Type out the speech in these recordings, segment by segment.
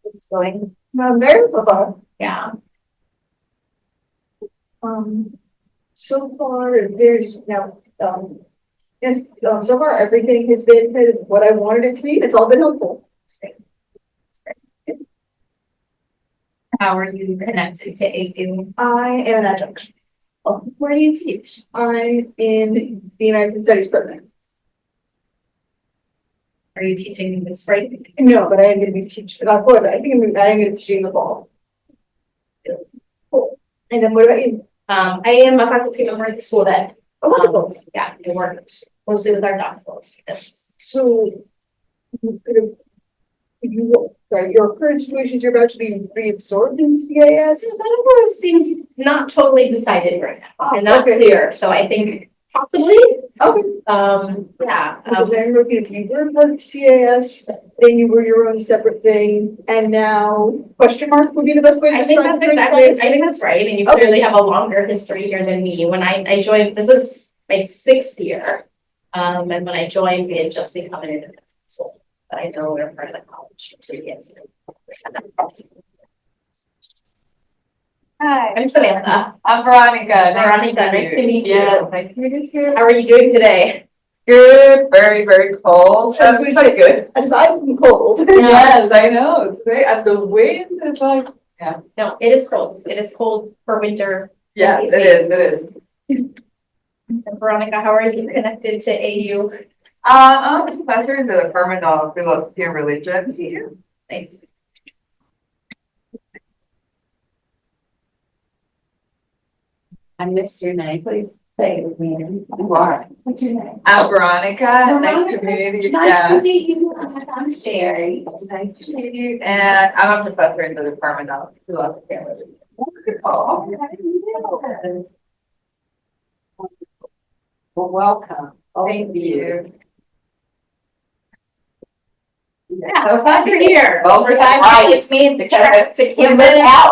It's going. Very so far. Yeah. So far, there's now, yes, so far everything has been kind of what I wanted it to be. It's all been helpful. How are you connected to AU? I am an adjunct. Where do you teach? I'm in the American Studies program. Are you teaching this spring? No, but I am going to be teaching. I think I'm going to be teaching in the fall. Cool. And then what about you? I am a faculty member at the school that. Oh, wonderful. Yeah, it works mostly with our doctoral students. So, your current situations, you're about to be reabsorbed in CIS? That one seems not totally decided right now and not okay. clear. So I think possibly. Okay. Yeah. Because I remember if you were part of CIS, then you were your own separate thing, and now question mark would be the best way to describe it. I think that's right. And you clearly have a longer history here than me. When I joined, this is my 6th year. And when I joined, we had just become an independent school. But I know we're part of the college previous. Hi, I'm Samantha. I'm Veronica. Nice to meet you. Yeah, nice to meet you. How are you doing today? Good, very, very cold. Quite good. Aside from cold. Yes, I know. It's great. And the wind is like, yeah. No, it is cold. It is cold for winter. Yes, it is. And Veronica, how are you connected to AU? I'm a professor in the Department of Philosophy and Religion. Nice. I missed your name. Please say it with me. You are. What's your name? I'm Veronica. Nice to meet you. Nice to meet you. I'm Shari. Nice to meet you. And I'm a professor in the Department of Philosophy and Religion. Wonderful. Well, welcome. Thank you. Yeah, so glad you're here. Well, We're glad right. it's made the trip to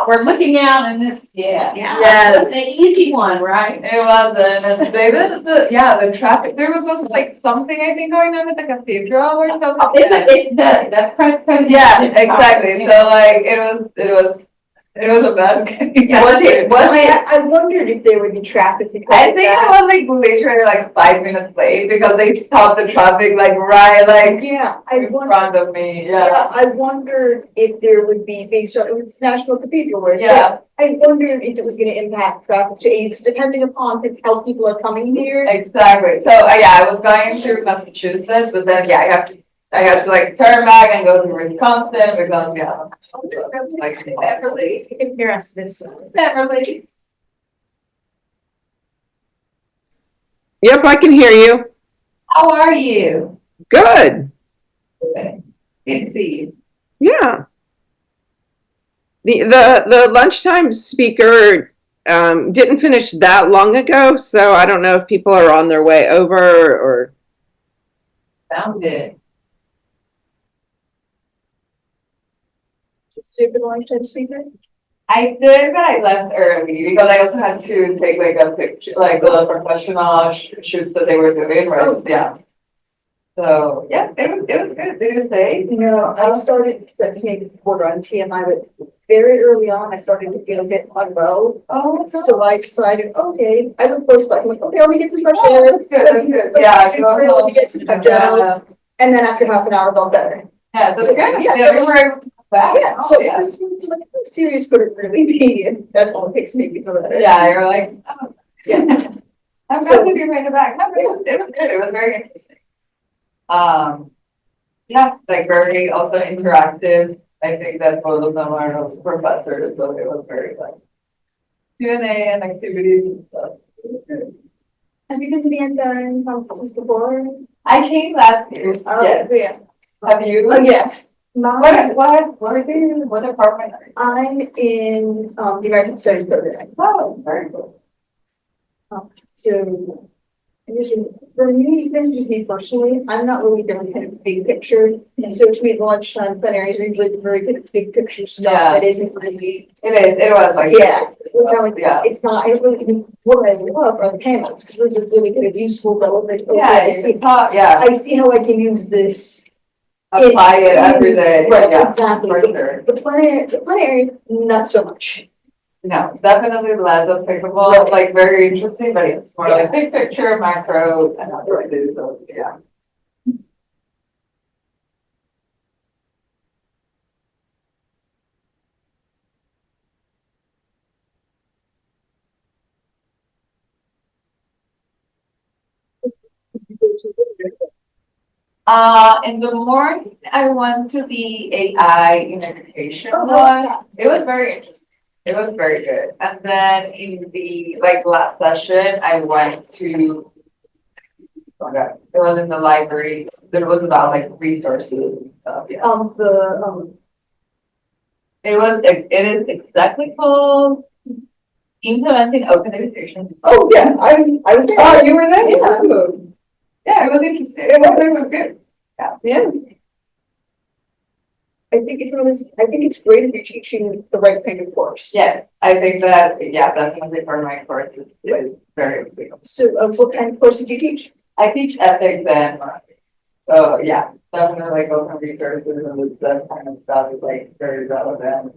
We're looking out and it's, yeah. Yes. It's an easy one, right? It wasn't, and they did the traffic. There was also like something I think going on at the cathedral or something. It's the president. Yeah, exactly. So like it was a mess. I wondered if there would be traffic because I think I was like literally like 5 minutes late because they stopped the traffic like right like I in wondered. front of me. Yeah. I wondered if there would be based on it's National Cathedral where Yeah. I wondered if it was going to impact traffic to aids depending upon how people are coming here. Exactly. So yeah, I was going through Massachusetts, but then I have to like turn back and go to Wisconsin because like Beverly, you can hear us this. Beverly. Yep, I can hear you. How are you? Good. Good to see you. Yeah. The lunchtime speaker didn't finish that long ago, so I don't know if people are on their way over or. Sound good. Super lunchtime speaker. I did, but I left early because I also had to take like a picture, like the professional shoots that they were doing, right? Oh. Yeah. So yeah, it was good. Did you stay? I started to make a quarter on TMI, but very early on, I started to feel a bit unwell. Oh, So I decided, okay, I look close by. I'm like, okay, let me get some fresh oh, air. that's good. That's good. Yeah, Let me get some touch out. And then after half an hour, I felt better. Yeah, that's So, good. yeah, Yeah, we were back. Yeah, so this was like, how serious could it really be? And that's all it takes to make me feel better. Yeah, you're like, oh. Yeah. I'm So- glad to be right back. No, but it was good. It was very interesting. Yeah, like very also interactive. I think that both of them are also professors, so it was very like Q&A and activities and stuff. It was good. Have you been to the Ensign conferences before? I came last year. Yes. Yeah. Have you? Oh, yes. What department are you? I'm in the American Studies program. Oh, very cool. So, I guess for me, this is me personally, I'm not really doing kind of big picture. And so to me, the lunchtime plenaries are usually very good big picture stuff Yeah. that isn't really, It was like. yeah. Which I'm like, Yeah. it's not, I don't really even, what I love are the panels, because those are really good, useful, relevant. Okay, Yeah, I see, yeah. I see how I can use this apply it every day. Right, Yeah, exactly. for sure. The plenary, not so much. No, definitely less applicable, like very interesting, but it's more like big picture, macro, and how do I do those, yeah. In the morning, I went to the AI in education one. It was very interesting. It was very good. And then in the like last session, I went to, okay, it was in the library. There was about like resources and stuff. Yeah. It is exactly called implementing open education. Oh, yeah, I was there. Oh, you were there? Yeah. Yeah, it was interesting. It was. It was good. Yeah. I think it's one of those, I think it's great if you're teaching the right kind of course. Yes, I think that, yeah, definitely for my course is very applicable. So, what kind of courses do you teach? I teach ethics and so yeah, definitely like open resources and that kind of stuff is like very relevant.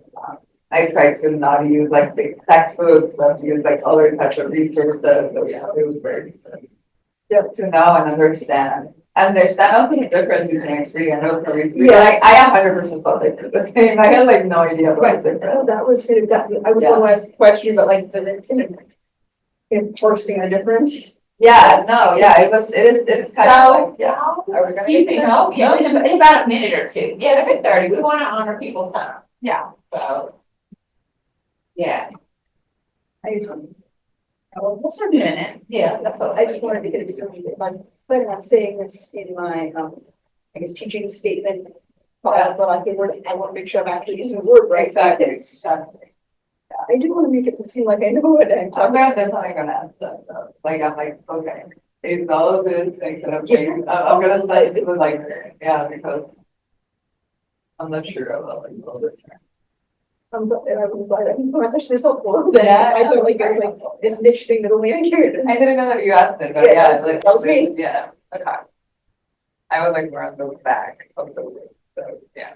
I try to not use like big textbooks, but use like other types of resources. So yeah, it was very good. Yeah, to know and understand. Understand also the difference between extreme and open research. Yeah. Like I 100% thought they did the same. I had like no idea what the difference. Oh, that was good. I was going to ask a question, but like, enforcing the difference. Yeah, no, yeah, it is kind of like, yeah. Are we gonna Excuse me, get no, yeah, in about a minute or two. Yeah, it's at 30. We want to honor people's time. Yeah. So, yeah. What's a minute? Yeah, that's all. I just wanted to get it determined if I'm planning on saying this in my, I guess, teaching statement. But I think I want to make sure I'm actually using the word right. Exactly. I do want to make it seem like I know what I'm talking about. Definitely gonna ask that though. Like, I'm like, okay, it's all of these things that I'm saying. I'm gonna say it was like, yeah, because I'm not sure about like all this. I'm glad I can find this helpful. I felt like there was like this niche thing that only I cared. I didn't know that you asked it, but Yeah, yeah, that like was me. Yeah, okay. I was like, we're on the back of the list, so yeah.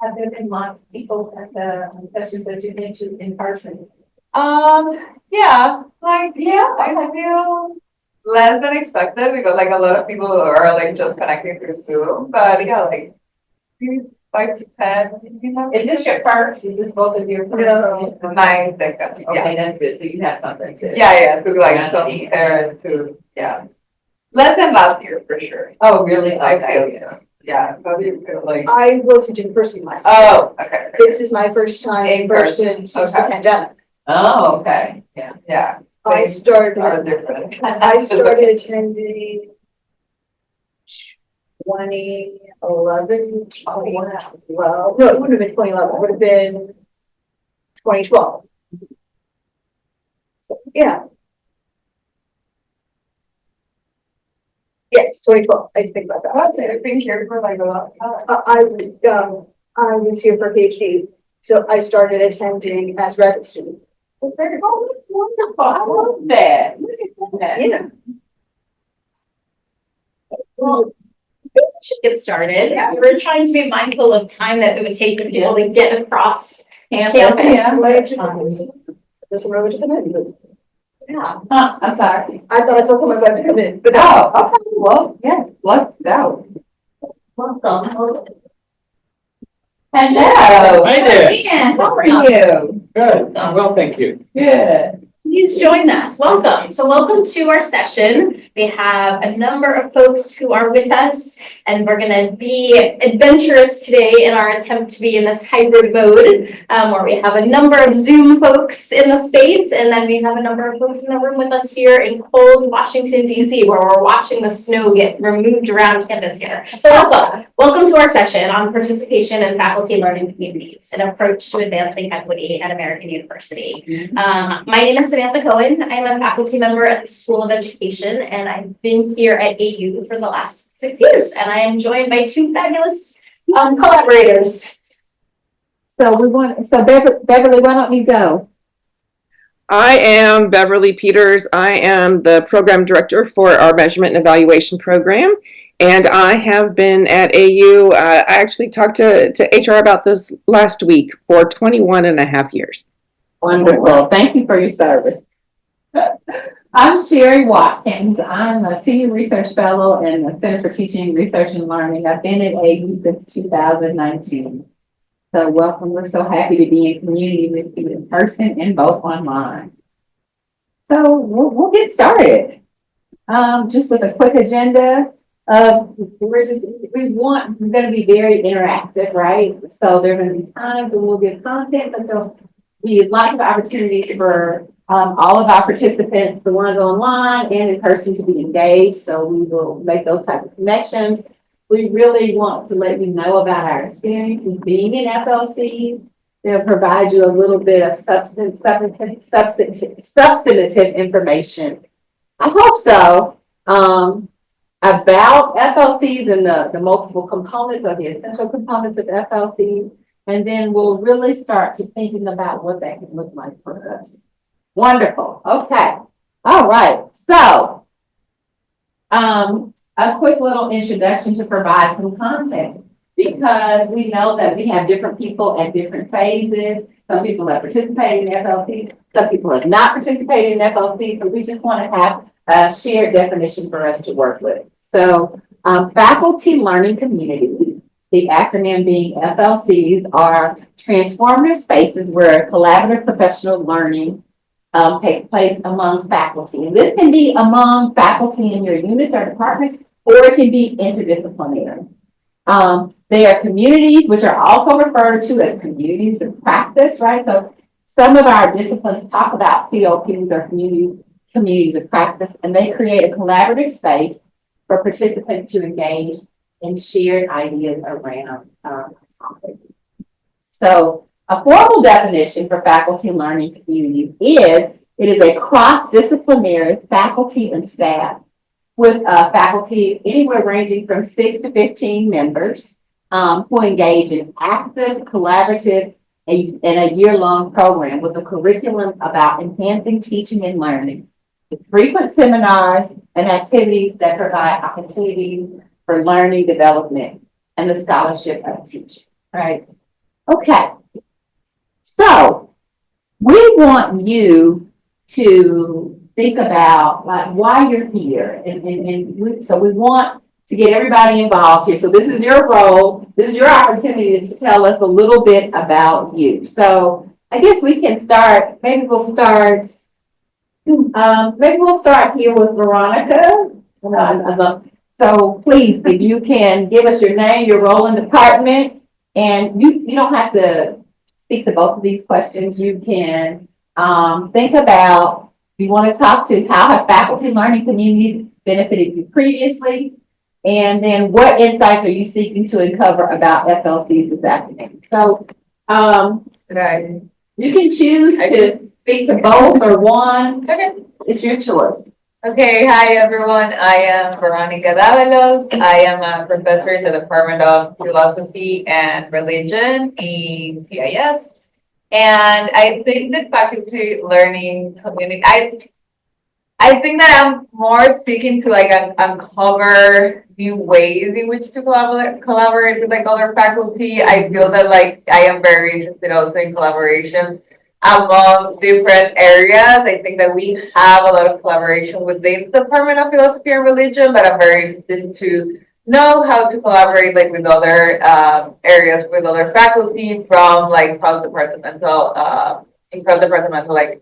Have there been lots of people at the sessions that you've been to in person? Yeah, like, yeah, I feel less than expected because like a lot of people are like just connecting through Zoom, but yeah, like maybe 5 to 10, you know. Is this your first? Is this both of your first? No, my second, yeah. Okay, that's good. So you have something to. Yeah, to like Yeah. compare and to, yeah. Less than last year for sure. Oh, really? I Okay. feel so. Yeah, probably feel like. I wasn't in person last year. Oh, okay. This is my first time in In person since the okay. pandemic. Oh, okay. Yeah. Yeah. I Things started, are different. I started attending 2011, 2012. No, it wouldn't have been 2011. It would have been 2012. Yeah. Yes, 2012. I didn't think about that. That's it. I've been here for like a long time. I was here for a PhD, so I started attending as graduate student. Oh, that's wonderful. I love that. Look at that. Yeah. Well, we should get started. Yeah. We're trying to be mindful of time that it would take for people to get across Campus. campus. There's some relative committee. Yeah. Huh, I'm sorry. I thought I saw someone about to come in, but Oh, okay. Well, yes, let's go. Welcome. Hello. Hi there. Dan, How are you? Good, well, thank you. Good. Please join us. Welcome. So welcome to our session. We have a number of folks who are with us, and we're going to be adventurous today in our attempt to be in this hybrid mode, where we have a number of Zoom folks in the space, and then we have a number of folks in the room with us here in cold Washington, D.C., where we're watching the snow get removed around campus here. So welcome. Welcome to our session on participation in faculty learning communities, an approach to advancing equity at American University. My name is Samantha Cohen. I'm a faculty member at the School of Education, and I've been here at AU for the last 6 years, and I am joined by two fabulous collaborators. So Beverly, why don't you go? I am Beverly Peters. I am the program director for our measurement and evaluation program. And I have been at AU, I actually talked to HR about this last week, for 21 and a half years. Wonderful. Thank you for your service. I'm Shari Watkins. I'm a senior research fellow in the Center for Teaching, Research, and Learning. I've been at AU since 2019. So welcome. We're so happy to be in community with you in person and both online. So we'll get started. Just with a quick agenda. We're going to be very interactive, right? So there are going to be times when we'll give content, but there'll be lots of opportunities for all of our participants, the ones online and in person, to be engaged. So we will make those types of connections. We really want to let you know about our experiences being in FLCs. They'll provide you a little bit of substantive information. I hope so. About FLCs and the multiple components or the essential components of FLCs. And then we'll really start to thinking about what that can look like for us. Wonderful. Okay. All right. So, a quick little introduction to provide some context, because we know that we have different people at different phases. Some people have participated in FLC, some people have not participated in FLC, so we just want to have a shared definition for us to work with. So, faculty learning communities, the acronym being FLCs, are transformative spaces where collaborative professional learning takes place among faculty. And this can be among faculty in your units or departments, or it can be interdisciplinary. They are communities which are also referred to as communities of practice, right? So some of our disciplines talk about COPs or communities of practice, and they create a collaborative space for participants to engage in shared ideas around topics. So a formal definition for faculty learning community is, it is a cross-disciplinary faculty and staff with faculty anywhere ranging from 6 to 15 members who engage in active, collaborative, and a year-long program with a curriculum about enhancing teaching and learning, with frequent seminars and activities that provide opportunities for learning development and the scholarship of teaching, right? Okay. So we want you to think about like why you're here, so we want to get everybody involved here. So this is your role. This is your opportunity to tell us a little bit about you. So I guess we can start. Maybe we'll start here with Veronica. So please, if you can give us your name, your role in the department, and you don't have to speak to both of these questions. You can think about, if you want to talk to, how have faculty learning communities benefited you previously? And then what insights are you seeking to uncover about FLCs this afternoon? So you can choose to speak to both or one. Okay. It's your choice. Okay, hi everyone. I am Veronica Davalos. I am a professor in the Department of Philosophy and Religion in CIS. And I think that faculty learning community, I think that I'm more seeking to like uncover new ways in which to collaborate with like other faculty. I feel that like I am very interested also in collaborations among different areas. I think that we have a lot of collaboration within the Department of Philosophy and Religion, but I'm very interested to know how to collaborate like with other areas, with other faculty from like cross-departmental like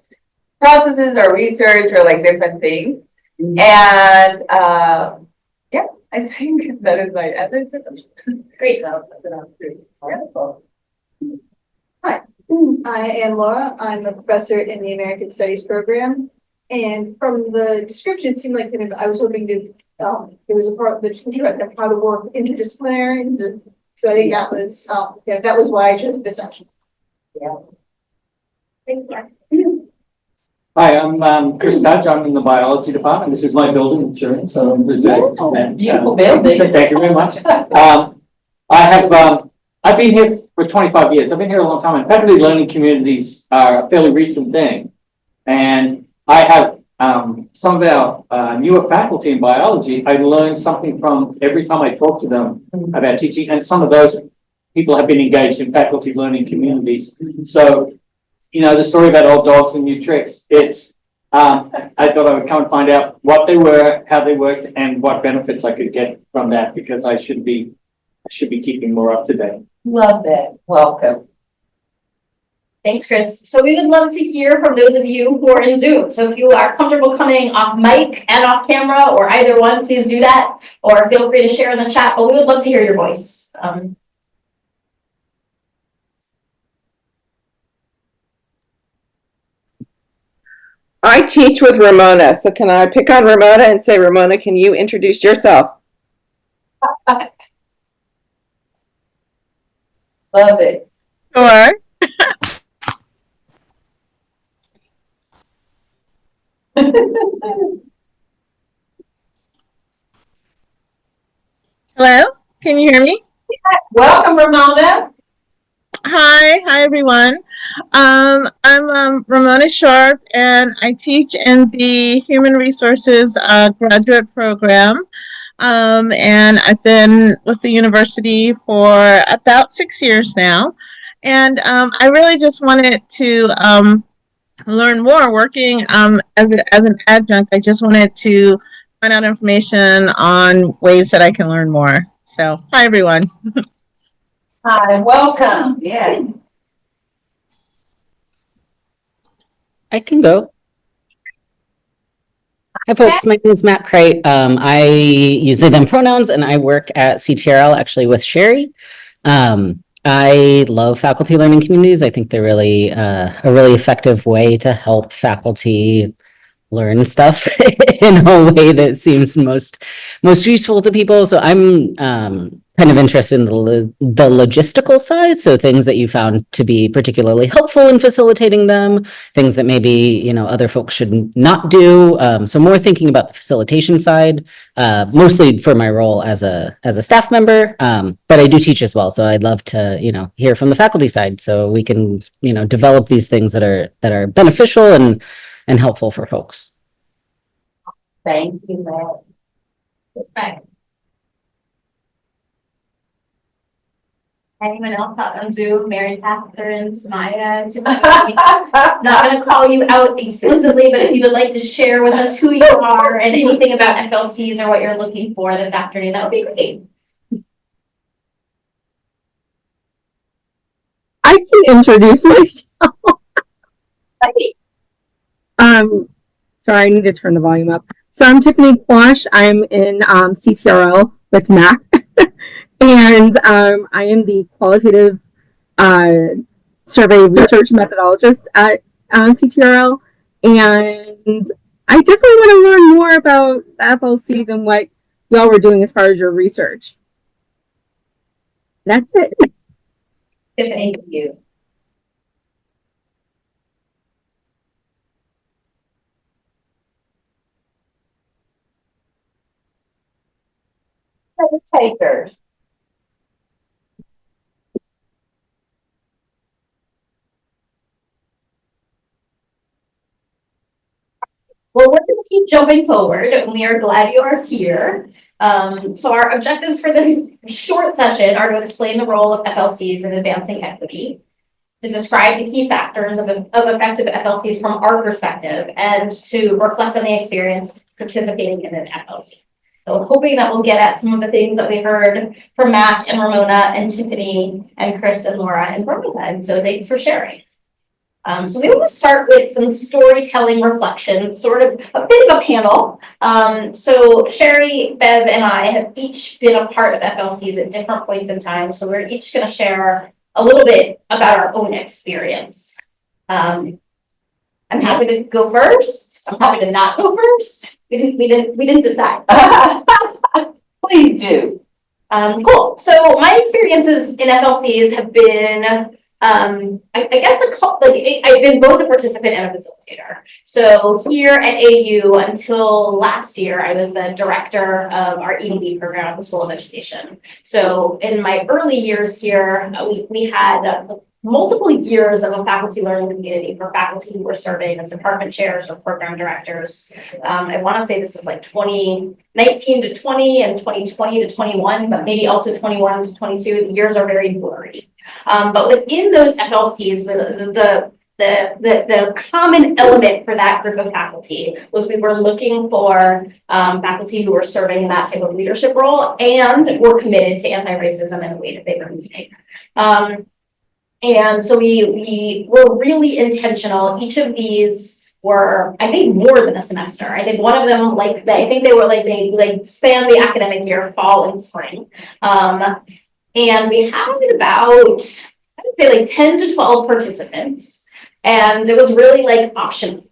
processes or research or like different things. And yeah, I think that is my answer to the question. Great. Hi, I am Laura. I'm a professor in the American Studies program. And from the description, it seemed like I was hoping to, there was a part of the description about how to work interdisciplinary. So I think that was, that was why I chose this section. Yeah. Thank you. Hi, I'm Chris Touch. I'm in the biology department. This is my building, sure. So this is Beautiful building. Thank you very much. I've been here for 25 years. I've been here a long time, and faculty learning communities are a fairly recent thing. And I have some of our newer faculty in biology, I learned something from every time I talk to them about teaching, and some of those people have been engaged in faculty learning communities. So, you know, the story about old dogs and new tricks, it's, I thought I would come and find out what they were, how they worked, and what benefits I could get from that, because I should be keeping more up to date. Love that. Welcome. Thanks, Chris. So we would love to hear from those of you who are in Zoom. So if you are comfortable coming off mic and off camera, or either one, please do that, or feel free to share in the chat, but we would love to hear your voice. I teach with Ramona, so can I pick on Ramona and say, Ramona, can you introduce yourself? Love it. Sure. Hello, can you hear me? Welcome, Ramona. Hi everyone. I'm Ramona Sharp, and I teach in the Human Resources graduate program. And I've been with the university for about 6 years now. And I really just wanted to learn more. Working as an adjunct, I just wanted to find out information on ways that I can learn more. So, hi everyone. Hi, welcome. Yes. I can go. Hi, folks. My name is Matt Crate. I use they, them pronouns, and I work at CTRL, actually, with Shari. I love faculty learning communities. I think they're really a really effective way to help faculty learn stuff in a way that seems most useful to people. So I'm kind of interested in the logistical side. So things that you found to be particularly helpful in facilitating them, things that maybe, you know, other folks should not do. So more thinking about the facilitation side, mostly for my role as a staff member. But I do teach as well. So I'd love to, you know, hear from the faculty side so we can, you know, develop these things that are beneficial and helpful for folks. Thank you, Matt. Okay. Anyone else out on Zoom? Mary Catherine, Samaya, Tiffany? Not going to call you out explicitly, but if you would like to share with us who you are and anything about FLCs or what you're looking for this afternoon, that would be great. I can introduce myself. Sorry, I need to turn the volume up. So I'm Tiffany Quash. I'm in CTRL with Mac. And I am the qualitative survey research methodologist at CTRL. And I definitely want to learn more about the FLCs and what y'all were doing as far as your research. That's it. Thank you. Takers. Well, we're going to keep jumping forward, and we are glad you are here. So our objectives for this short session are to explain the role of FLCs in advancing equity, to describe the key factors of effective FLCs from our perspective, and to reflect on the experience participating in an FLC. So hoping that we'll get at some of the things that we heard from Matt and Ramona and Tiffany and Chris and Laura and Veronica. And so thanks for sharing. So we want to start with some storytelling reflections, sort of a bit of a panel. So Shari, Bev, and I have each been a part of FLCs at different points in time. So we're each going to share a little bit about our own experience. I'm happy to go first. I'm happy to not go first. We didn't decide. Please do. Cool. So my experiences in FLCs have been, I guess, I've been both a participant and a facilitator. So here at AU until last year, I was the director of our EDB program at the School of Education. So in my early years here, we had multiple years of a faculty learning community for faculty who were serving as department chairs or program directors. I want to say this was like 2019 to 20 and 2020 to 21, but maybe also 21 to 22. The years are very blurry. But within those FLCs, the common element for that group of faculty was we were looking for faculty who were serving in that type of leadership role and were committed to anti-racism in the way that they were leading. And so we were really intentional. Each of these were, I think, more than a semester. I think one of them, I think they were they spanned the academic year, fall and spring. And we had about, I would say 10 to 12 participants. And it was really optional.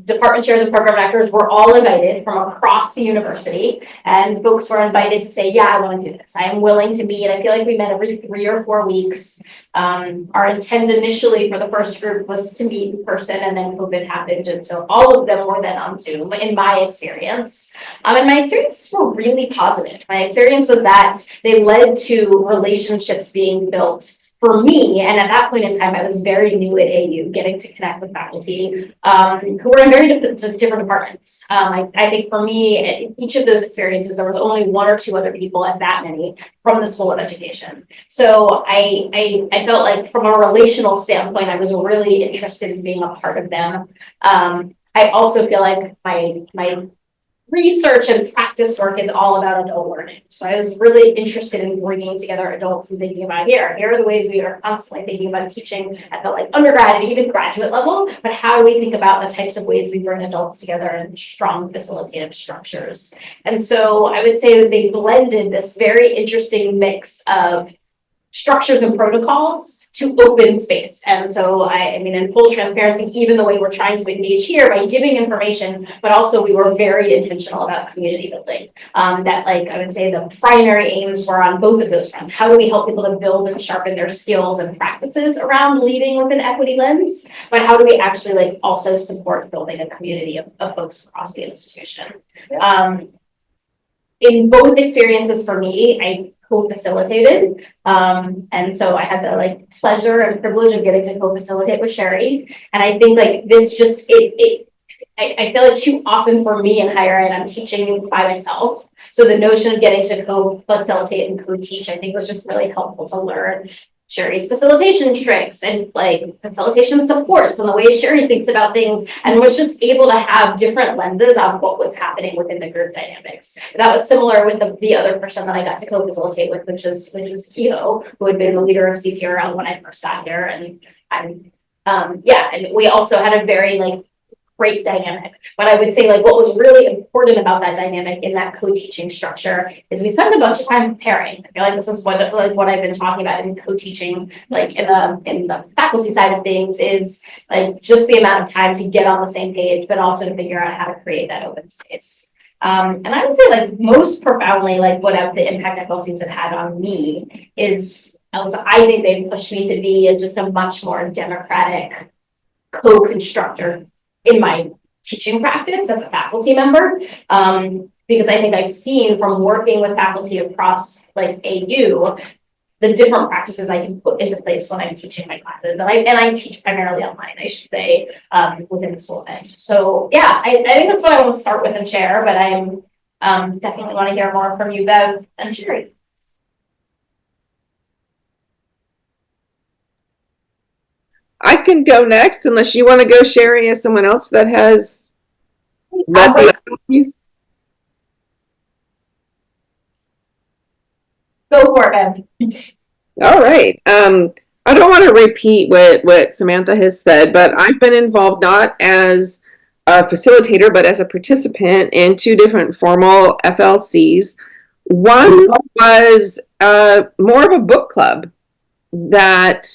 Department chairs and program directors were all invited from across the university, and folks were invited to say, yeah, I want to do this. I am willing to meet. I feel like we met every 3 or 4 weeks. Our intent initially for the first group was to meet in person, and then COVID happened. And so all of them were then on Zoom in my experience. And my experiences were really positive. My experience was that they led to relationships being built for me, and at that point in time, I was very new at AU, getting to connect with faculty who were in very different departments. I think for me, in each of those experiences, there was only 1 or 2 other people at that many from the School of Education. So I felt like from a relational standpoint, I was really interested in being a part of them. I also feel like my research and practice work is all about adult learning. So I was really interested in bringing together adults and thinking about here are the ways we are constantly thinking about teaching at the undergrad and even graduate level, but how do we think about the types of ways we bring adults together in strong facilitative structures? And so I would say that they blended this very interesting mix of structures and protocols to open space. And so I mean, in full transparency, even the way we're trying to engage here by giving information, but also we were very intentional about community building. That I would say the primary aims were on both of those fronts. How do we help people to build and sharpen their skills and practices around leading with an equity lens? But how do we actually also support building a community of folks across the institution? In both experiences for me, I co-facilitated. And so I had the pleasure and privilege of getting to co-facilitate with Shari. And I think this just, I feel like too often for me in higher ed, I'm teaching by myself. So the notion of getting to co-facilitate and co-teach, I think was just really helpful to learn Shari's facilitation tricks and facilitation supports and the way Shari thinks about things, and was just able to have different lenses on what was happening within the group dynamics. That was similar with the other person that I got to co-facilitate with, which was Keto, who had been the leader of CTRL when I first got here. And we also had a very great dynamic. But I would say what was really important about that dynamic in that co-teaching structure is we spent a bunch of time preparing. I feel like this is what I've been talking about in co-teaching, in the faculty side of things, is just the amount of time to get on the same page, but also to figure out how to create that open space. And I would say most profoundly, what the impact FLCs have had on me is I think they've pushed me to be just a much more democratic co-constructor in my teaching practice as a faculty member, because I think I've seen from working with faculty across AU, the different practices I can put into place when I'm teaching my classes. And I teach primarily online, I should say, within the School of Ed. So yeah, I think that's what I want to start with and share, but I'm definitely want to hear more from you, Bev and Shari. I can go next unless you want to go, Shari, as someone else that has led the FLCs. Go for it, Bev. All right. I don't want to repeat what Samantha has said, but I've been involved not as a facilitator, but as a participant in 2 different formal FLCs. One was more of a book club that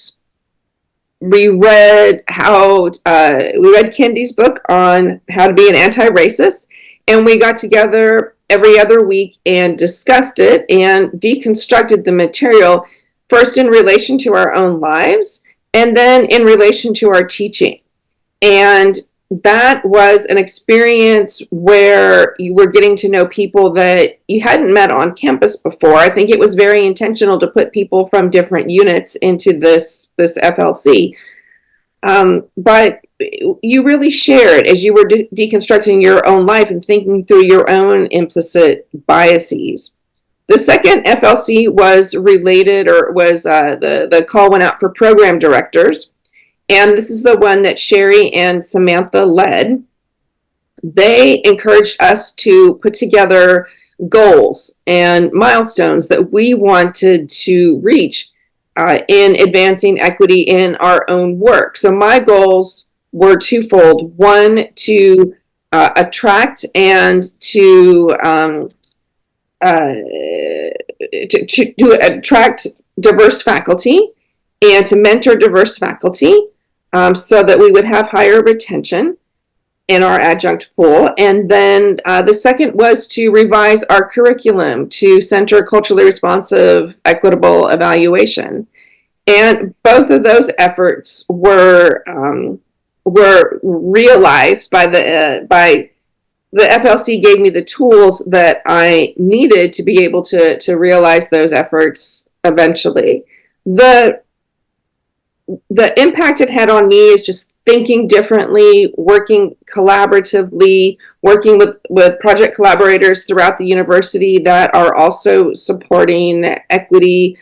we read Kendi's book on how to be an anti-racist, and we got together every other week and discussed it and deconstructed the material, first in relation to our own lives and then in relation to our teaching. And that was an experience where you were getting to know people that you hadn't met on campus before. I think it was very intentional to put people from different units into this FLC. But you really shared as you were deconstructing your own life and thinking through your own implicit biases. The second FLC was related, or was the call went out for program directors. And this is the one that Shari and Samantha led. They encouraged us to put together goals and milestones that we wanted to reach in advancing equity in our own work. So my goals were twofold. One, to attract and to attract diverse faculty and to mentor diverse faculty so that we would have higher retention in our adjunct pool. And then the second was to revise our curriculum to center culturally responsive, equitable evaluation. And both of those efforts were realized by the FLC gave me the tools that I needed to be able to realize those efforts eventually. The impact it had on me is just thinking differently, working collaboratively, working with project collaborators throughout the university that are also supporting equity,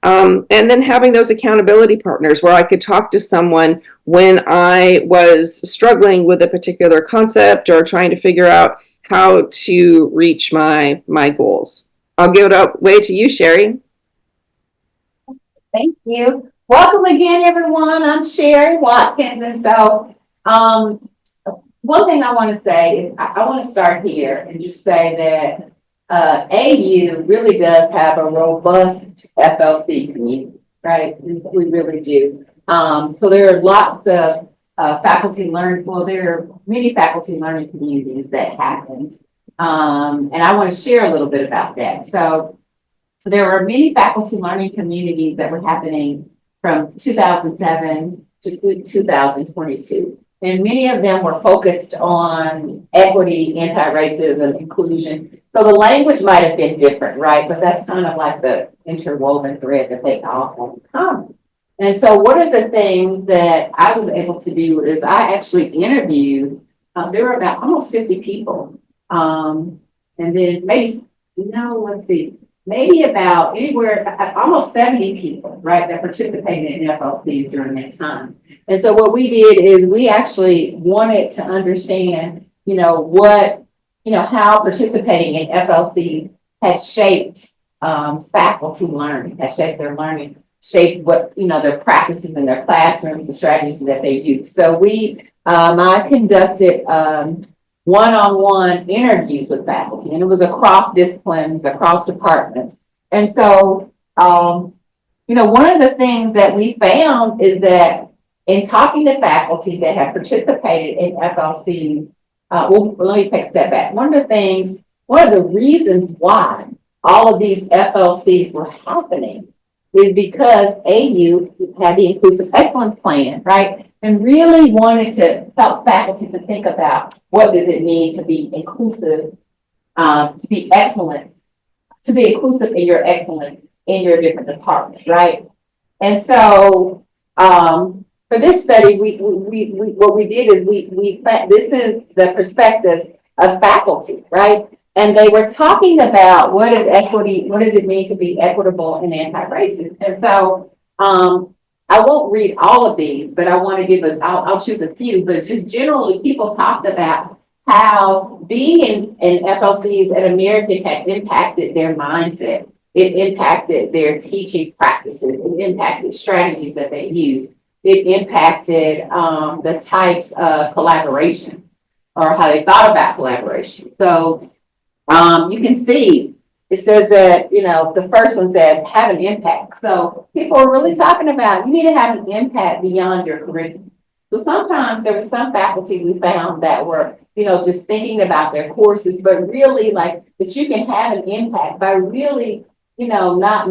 and then having those accountability partners where I could talk to someone when I was struggling with a particular concept or trying to figure out how to reach my goals. I'll give it away to you, Shari. Thank you. Welcome again, everyone. I'm Shari Watkins. And so one thing I want to say is I want to start here and just say that AU really does have a robust FLC community, right? We really do. So there are lots of faculty learning, well, there are many faculty learning communities that happened. And I want to share a little bit about that. So there were many faculty learning communities that were happening from 2007 to 2022. And many of them were focused on equity, anti-racism, inclusion. So the language might have been different, right? But that's kind of like the interwoven thread that they all have in common. And so one of the things that I was able to do is I actually interviewed, there were about almost 50 people. And then maybe, let's see, maybe about anywhere, almost 70 people, right, that participated in FLCs during that time. And so what we did is we actually wanted to understand, how participating in FLCs has shaped faculty learning, has shaped their learning, shaped what, their practices in their classrooms, the strategies that they use. So I conducted one-on-one interviews with faculty, and it was across disciplines, across departments. And so, one of the things that we found is that in talking to faculty that have participated in FLCs, let me take a step back. One of the reasons why all of these FLCs were happening is because AU had the Inclusive Excellence Plan, right? And really wanted to help faculty to think about what does it mean to be inclusive, to be excellent, to be inclusive in your excellence in your different departments, right? And so for this study, what we did is this is the perspectives of faculty, right? And they were talking about what is equity, what does it mean to be equitable and anti-racist? And so I won't read all of these, but I want to give I'll choose a few, but just generally people talked about how being in FLCs at American had impacted their mindset. It impacted their teaching practices. It impacted strategies that they use. It impacted the types of collaboration or how they thought about collaboration. So you can see it says that, the first one says have an impact. So people are really talking about you need to have an impact beyond your curriculum. So sometimes there was some faculty we found that were, just thinking about their courses, but really like that you can have an impact by really, not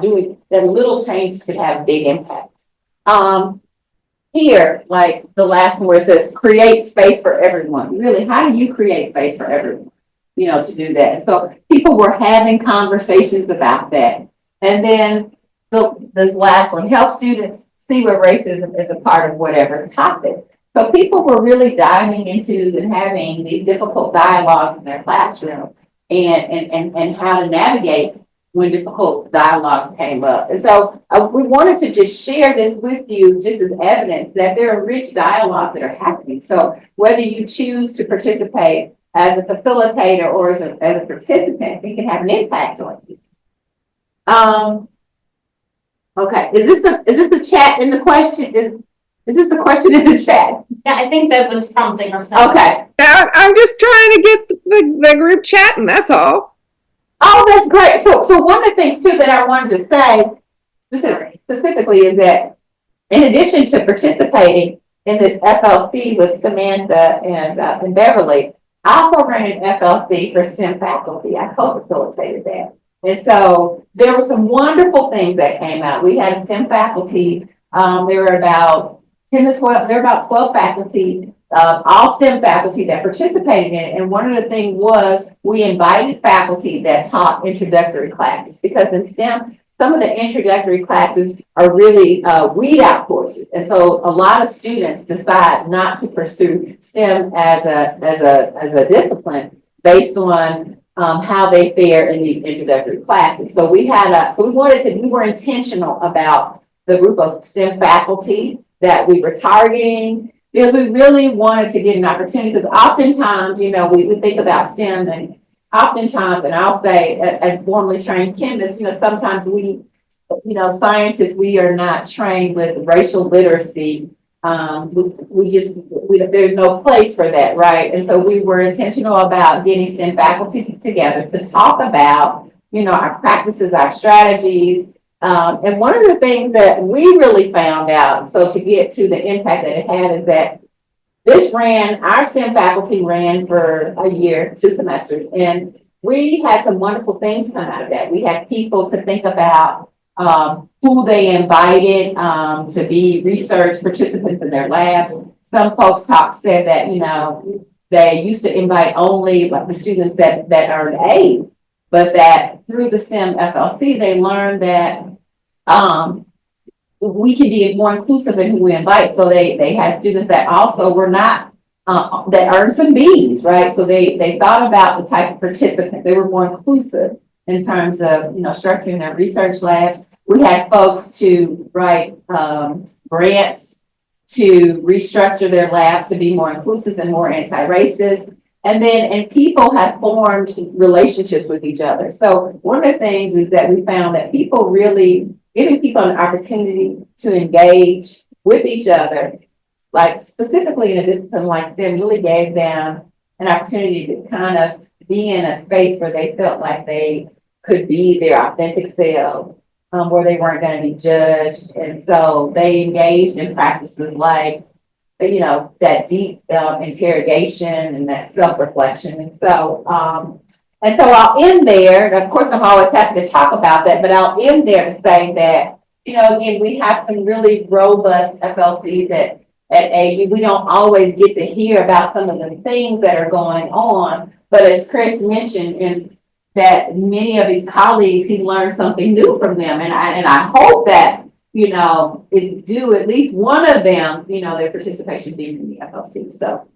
doing that little change could have big impact. here, like the last one where it says create space for everyone. Really, how do you create space for everyone? You know, to do that. So people were having conversations about that. And then this last one, help students see where racism is a part of whatever topic. So people were really diving into and having these difficult dialogues in their classroom and how to navigate when difficult dialogues came up. And so we wanted to just share this with you just as evidence that there are rich dialogues that are happening. So whether you choose to participate as a facilitator or as a participant, it can have an impact on you. Okay, is this the chat in the question? Is this the question in the chat? Yeah, I think that was prompting us. Okay. I'm just trying to get the group chatting, that's all. Oh, that's great. So one of the things too that I wanted to say specifically is that in addition to participating in this FLC with Samantha and Beverly, I also ran an FLC for STEM faculty. I co-facilitated that. And so there were some wonderful things that came out. We had a STEM faculty. There were about 10 to 12, there were about 12 faculty, all STEM faculty that participated in it. And one of the things was we invited faculty that taught introductory classes, because in STEM, some of the introductory classes are really weed out courses. And so a lot of students decide not to pursue STEM as a discipline based on how they fare in these introductory classes. So we were intentional about the group of STEM faculty that we were targeting, because we really wanted to get an opportunity, because oftentimes, you know, we think about STEM, and oftentimes, and I'll say as formerly trained chemists, you know, sometimes we, you know, scientists, we are not trained with racial literacy. There's no place for that, right? And so we were intentional about getting STEM faculty together to talk about, you know, our practices, our strategies. And one of the things that we really found out, so to get to the impact that it had, is that our STEM faculty ran for a year, 2 semesters, and we had some wonderful things come out of that. We had people to think about who they invited to be research participants in their labs. Some folks said that, you know, they used to invite only like the students that earned A's, but that through the STEM FLC, they learned that we can be more inclusive in who we invite. So they had students that also were not, that earned some B's, right? So they thought about the type of participant. They were more inclusive in terms of, you know, structuring their research labs. We had folks to write grants to restructure their labs to be more inclusive and more anti-racist. And people have formed relationships with each other. So one of the things is that we found that people really, giving people an opportunity to engage with each other, like specifically in a discipline like STEM, really gave them an opportunity to kind of be in a space where they felt like they could be their authentic selves, where they weren't going to be judged. And so they engaged in practices like, you know, that deep interrogation and that self-reflection. And so I'll end there. And of course, I'm always happy to talk about that, but I'll end there to say that, you know, again, we have some really robust FLCs at AU. We don't always get to hear about some of the things that are going on, but as Chris mentioned, and that many of his colleagues, he learned something new from them. And I hope that, you know, at least one of them, you know, their participation being in the FLC. So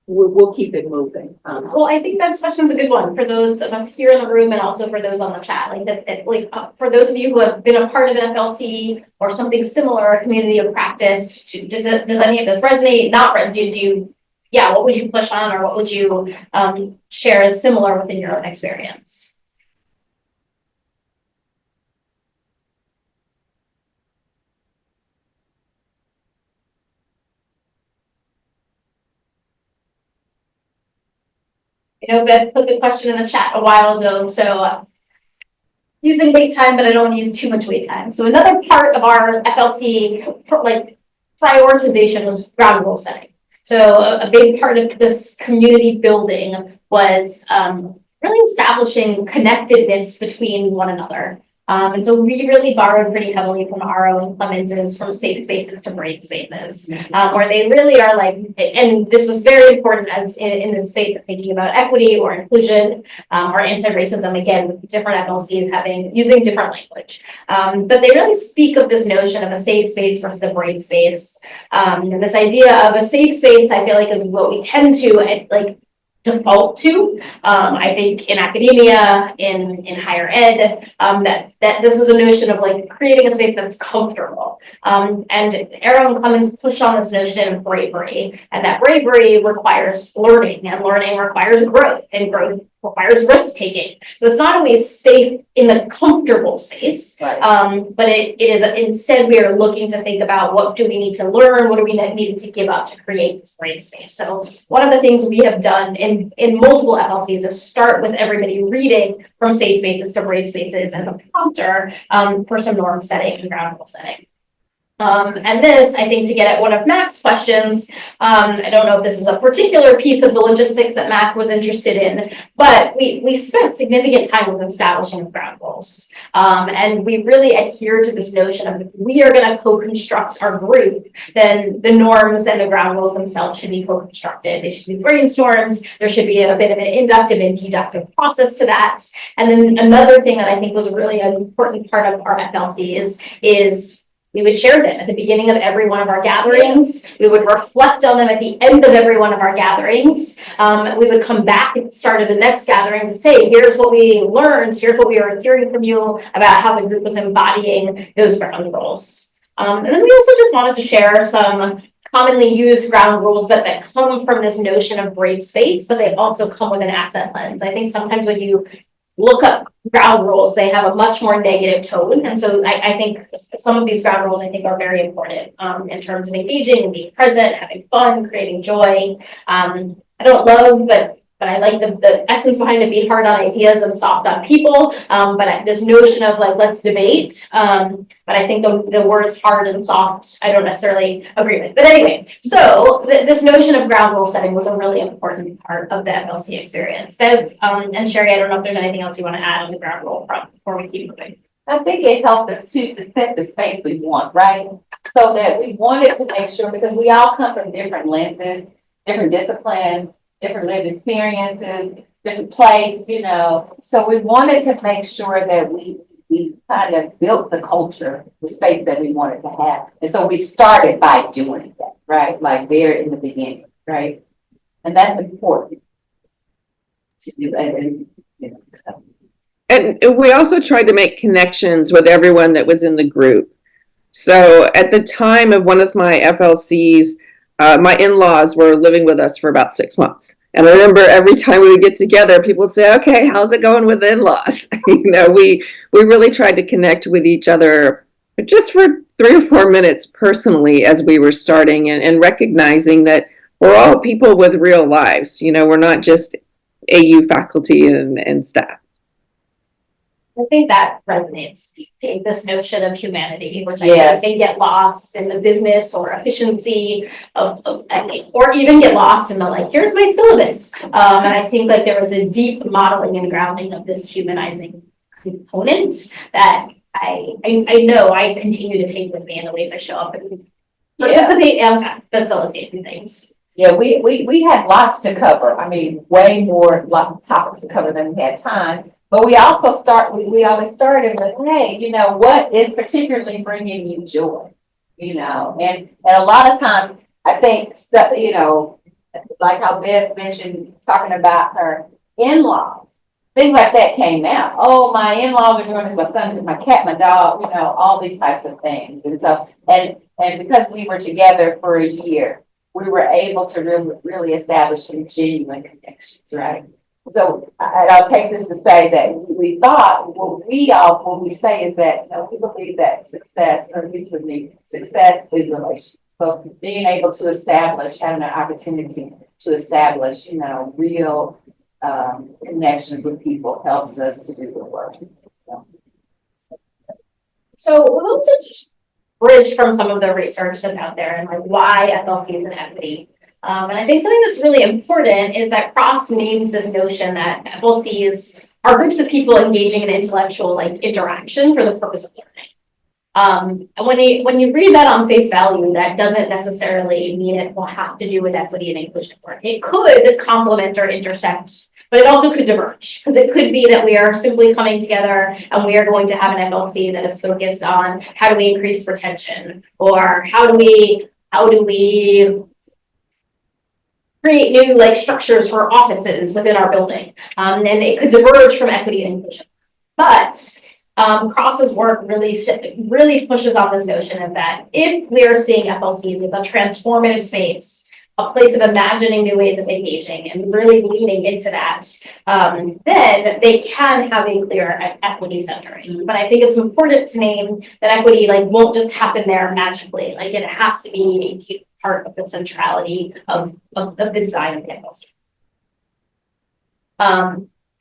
we'll keep it moving. Well, I think that question's a good one for those of us here in the room and also for those on the chat. For those of you who have been a part of an FLC or something similar, a community of practice, does any of this resonate? What would you push on, or what would you share as similar within your own experience? You know, Beth put the question in the chat a while ago, so using wait time, but I don't want to use too much wait time. So another part of our FLC prioritization was ground rule setting. So a big part of this community building was really establishing connectedness between one another. And so we really borrowed pretty heavily from RO and Clemens's from safe spaces to brave spaces, where they really are like, and this was very important as in the space of thinking about equity or inclusion or anti-racism, again, with different FLCs using different language. But they really speak of this notion of a safe space versus a brave space. And this idea of a safe space, I feel like, is what we tend to like default to. I think in academia, in higher ed, that this is a notion of like creating a space that's comfortable. And Arrow and Clemens push on this notion of bravery, and that bravery requires learning, and learning requires growth, and growth requires risk taking. So it's not always safe in the comfortable space, but it is instead we are looking to think about what do we need to learn, what do we need to give up to create this brave space. So one of the things we have done in multiple FLCs is start with everybody reading from safe spaces to brave spaces as a prompter for some norm setting and ground rule setting. And this, I think, to get at one of Mac's questions, I don't know if this is a particular piece of the logistics that Mac was interested in, but we spent significant time with establishing ground rules. And we really adhere to this notion of if we are going to co-construct our group, then the norms and the ground rules themselves should be co-constructed. They should be brainstormed. There should be a bit of an inductive and deductive process to that. And then another thing that I think was really an important part of our FLC is we would share them at the beginning of every one of our gatherings. We would reflect on them at the end of every one of our gatherings. We would come back at the start of the next gathering to say, here's what we learned, here's what we are hearing from you about how the group was embodying those ground rules. And then we also just wanted to share some commonly used ground rules that come from this notion of brave space, but they also come with an asset lens. I think sometimes when you look up ground rules, they have a much more negative tone. And so I think some of these ground rules, I think, are very important in terms of engaging and being present, having fun, creating joy. I don't love, but I like the essence behind it, be hard on ideas and soft on people. But this notion of like, let's debate. But I think the words hard and soft, I don't necessarily agree with. But anyway, so this notion of ground rule setting was a really important part of the FLC experience. Bev, and Shari, I don't know if there's anything else you want to add on the ground rule front before we keep moving. I think it helped us too to set the space we want, right? So that we wanted to make sure, because we all come from different lenses, different disciplines, different lived experiences, different place, so we wanted to make sure that we kind of built the culture, the space that we wanted to have. And so we started by doing that, right? Like there in the beginning, right? And that's important to do. And we also tried to make connections with everyone that was in the group. So at the time of one of my FLCs, my in-laws were living with us for about 6 months. And I remember every time we would get together, people would say, okay, how's it going with the in-laws? We really tried to connect with each other just for 3 or 4 minutes personally as we were starting and recognizing that we're all people with real lives. We're not just AU faculty and staff. I think that resonates deeply, this notion of humanity, which I think get lost in the business or efficiency or even get lost in the like, here's my syllabus. And I think like there was a deep modeling and grounding of this humanizing component that I know I continue to take with me in the ways I show up and participate and facilitate in things. Yeah, we had lots to cover. I mean, way more topics to cover than we had time. But we also we always started with, hey, what is particularly bringing you joy? And a lot of times I think stuff, like how Bev mentioned talking about her in-laws, things like that came out. Oh, my in-laws are doing this, my son, my cat, my dog, all these types of things. And so, and because we were together for a year, we were able to really establish some genuine connections, right? So I'll take this to say that we thought what we say is that we believe that success, or at least with me, success is relational. So being able to establish, having an opportunity to establish, real connections with people helps us to do the work. So we'll just bridge from some of the research that's out there and like why FLCs and equity. And I think something that's really important is that Cross names this notion that FLCs are groups of people engaging in intellectual like interaction for the purpose of learning. And when you read that on face value, that doesn't necessarily mean it will have to do with equity and inclusion work. It could complement or intersect, but it also could diverge, because it could be that we are simply coming together and we are going to have an FLC that is focused on how do we increase retention, or how do we create new like structures for offices within our building. And it could diverge from equity and inclusion. But Cross's work really pushes on this notion of that if we are seeing FLCs as a transformative space, a place of imagining new ways of engaging and really leaning into that, then they can have a clear equity centering. But I think it's important to name that equity like won't just happen there magically. Like it has to be a key part of the centrality of the design of the FLC.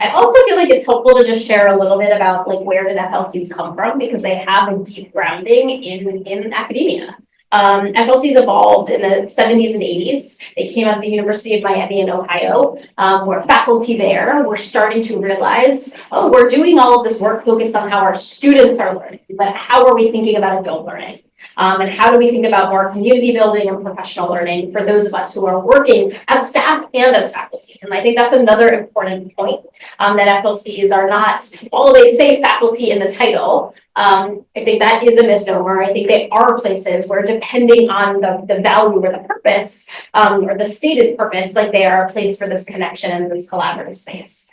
I also feel like it's helpful to just share a little bit about like where did FLCs come from, because they have a deep grounding in academia. FLCs evolved in the 70s and 80s. They came out of the University of Miami in Ohio, where faculty there were starting to realize, oh, we're doing all of this work focused on how our students are learning, but how are we thinking about adult learning? And how do we think about more community building and professional learning for those of us who are working as staff and as faculty? And I think that's another important point, that FLCs are not, although they say faculty in the title, I think that is a misnomer. I think they are places where, depending on the value or the purpose, or the stated purpose, like they are a place for this connection and this collaborative space.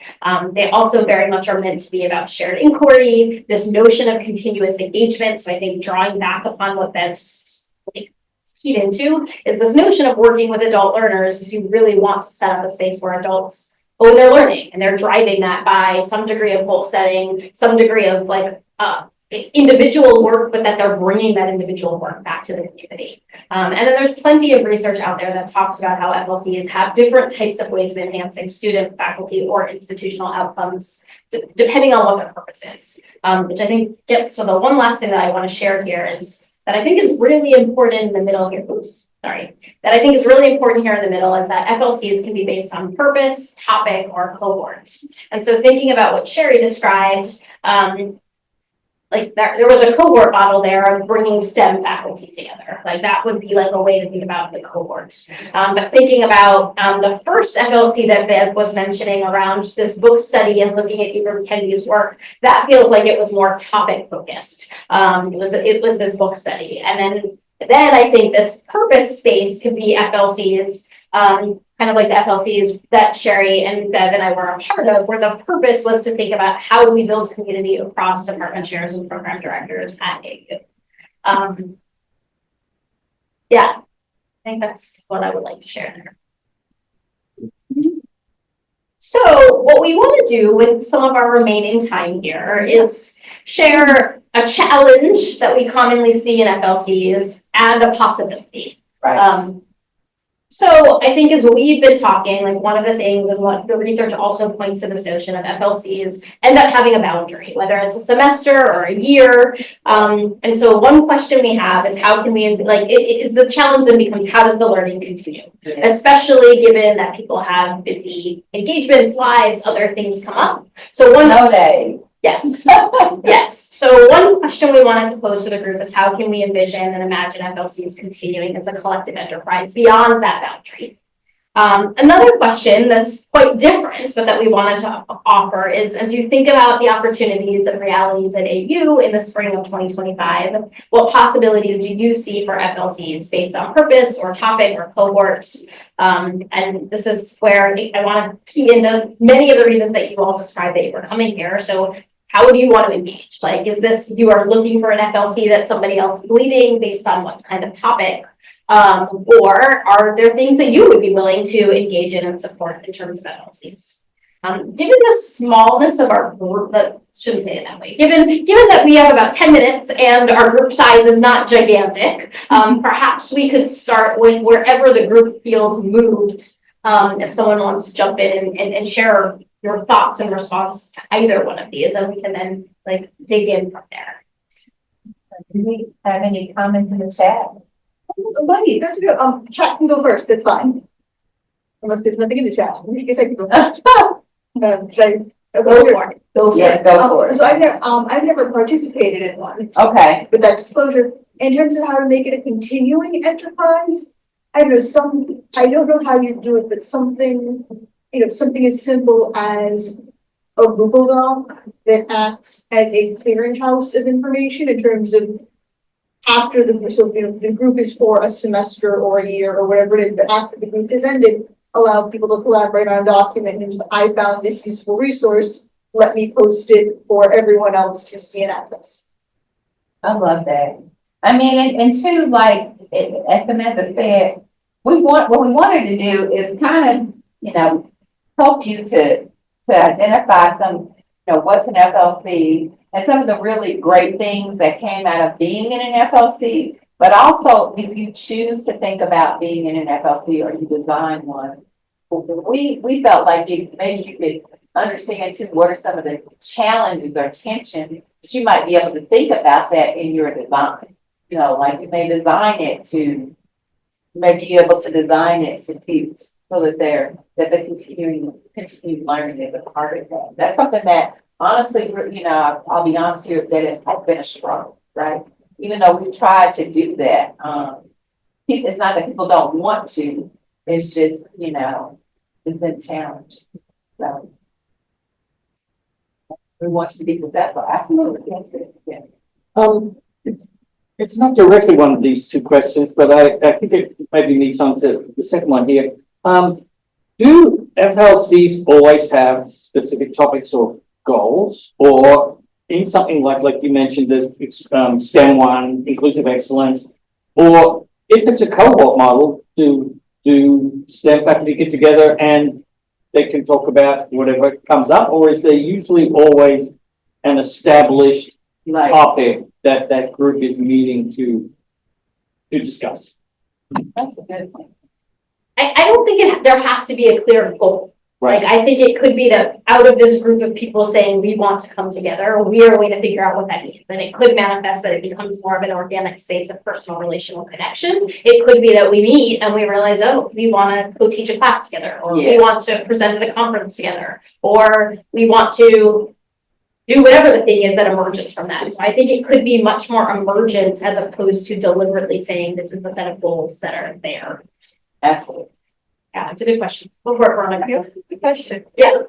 They also very much are meant to be about shared inquiry, this notion of continuous engagement. So I think drawing back upon what Bev's keyed into is this notion of working with adult learners is you really want to set up a space where adults own their learning, and they're driving that by some degree of goal setting, some degree of like individual work, but that they're bringing that individual work back to the community. And then there's plenty of research out there that talks about how FLCs have different types of ways of enhancing student, faculty, or institutional outcomes, depending on what their purpose is. Which I think gets to the one last thing that I want to share here is that I think is really important in the middle here. That I think is really important here in the middle is that FLCs can be based on purpose, topic, or cohort. And so thinking about what Shari described, like there was a cohort model there of bringing STEM faculty together. Like that would be like a way to think about the cohorts. But thinking about the first FLC that Bev was mentioning around this book study and looking at Ibram Kendi's work, that feels like it was more topic focused. It was this book study. And then I think this purpose space could be FLCs, kind of like the FLCs that Shari and Bev and I were a part of, where the purpose was to think about how do we build community across department chairs and program directors at AU. Yeah, I think that's what I would like to share there. So what we want to do with some of our remaining time here is share a challenge that we commonly see in FLCs and a possibility. Right. So I think as we've been talking, like one of the things and what the research also points to this notion of FLCs end up having a boundary, whether it's a semester or a year. And so one question we have is how can we, like, it's the challenge then becomes how does the learning continue? Yeah. Especially given that people have busy engagements, lives, other things come up. So No day. Yes. Yes. So one question we wanted to pose to the group is how can we envision and imagine FLCs continuing as a collective enterprise beyond that boundary? Another question that's quite different, but that we wanted to offer is, as you think about the opportunities and realities at AU in the spring of 2025, what possibilities do you see for FLCs based on purpose or topic or cohort? And this is where I want to key into many of the reasons that you all described that you were coming here. So how do you want to engage? Like, is this, you are looking for an FLC that somebody else is leading based on what kind of topic? Or are there things that you would be willing to engage in and support in terms of FLCs? Given the smallness of our group, shouldn't say it that way, given that we have about 10 minutes and our group size is not gigantic, perhaps we could start with wherever the group feels moved. If someone wants to jump in and share your thoughts in response to either one of these, and we can then like dig in from there. Do we have any comments in the chat? Buddy, that's good. Chat can go first. That's fine. Unless there's nothing in the chat. I guess I can go first. Should I Go for it. Yes, go for it. So I've never participated in one. Okay. With that disclosure, in terms of how to make it a continuing enterprise, I don't know how you do it, but something as simple as a Google Doc that acts as a clearinghouse of information in terms of after the group is for a semester or a year or whatever it is, but after the group has ended, allow people to collaborate on a document, and I found this useful resource, let me post it for everyone else to see and access. I love that. I mean, and two, like, as Samantha said, what we wanted to do is kind of, help you to identify some, what's an FLC and some of the really great things that came out of being in an FLC, but also if you choose to think about being in an FLC or you design one, we felt like maybe you could understand too, what are some of the challenges or tensions that you might be able to think about that in your design. Like you may design it to, be able to design it to teach so that the continued learning is a part of that. That's something that honestly, I'll be honest here, that it has been a struggle, right? Even though we've tried to do that, it's not that people don't want to, it's just, it's been a challenge. So we want you to be successful, absolutely. Yes. It's not directly one of these two questions, but I think it maybe leads on to the second one here. Do FLCs always have specific topics or goals, or in something like you mentioned, the STEM one, inclusive excellence, or if it's a cohort model, do STEM faculty get together and they can talk about whatever comes up, or is there usually always an established topic that group is meeting to discuss? That's a good point. I don't think there has to be a clear goal. Right. Like, I think it could be that out of this group of people saying we want to come together, we are going to figure out what that means. And it could manifest that it becomes more of an organic space of personal relational connection. It could be that we meet and we realize, oh, we want to go teach a class together, or we want to present at a conference together, or we want to do whatever the thing is that emerges from that. So I think it could be much more emergent as opposed to deliberately saying this is the set of goals that are there. Absolutely. Yeah, it's a good question. Go for it, Veronica. Good question. Yeah.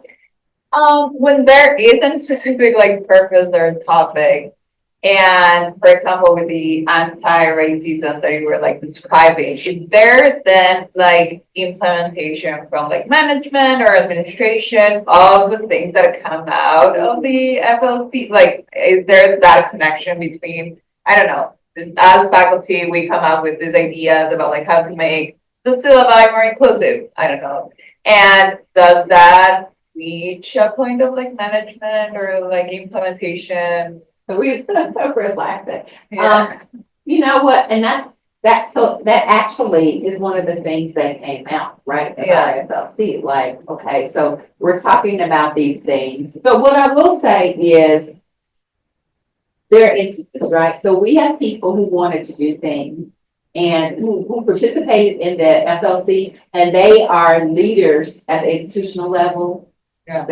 When there isn't specific purpose or topic, and for example, with the anti-racism that you were describing, is there then implementation from management or administration of the things that come out of the FLC? Is there that connection between, I don't know, as faculty, we come up with these ideas about how to make the syllabi more inclusive, I don't know. And does that reach a point of management or implementation? We're laughing. Yeah. You know what? And so that actually is one of the things that came out, right? At FLC. Okay, so we're talking about these things. So what I will say is there are instances, right? So we have people who wanted to do things and who participated in the FLC, and they are leaders at the institutional level. Yeah.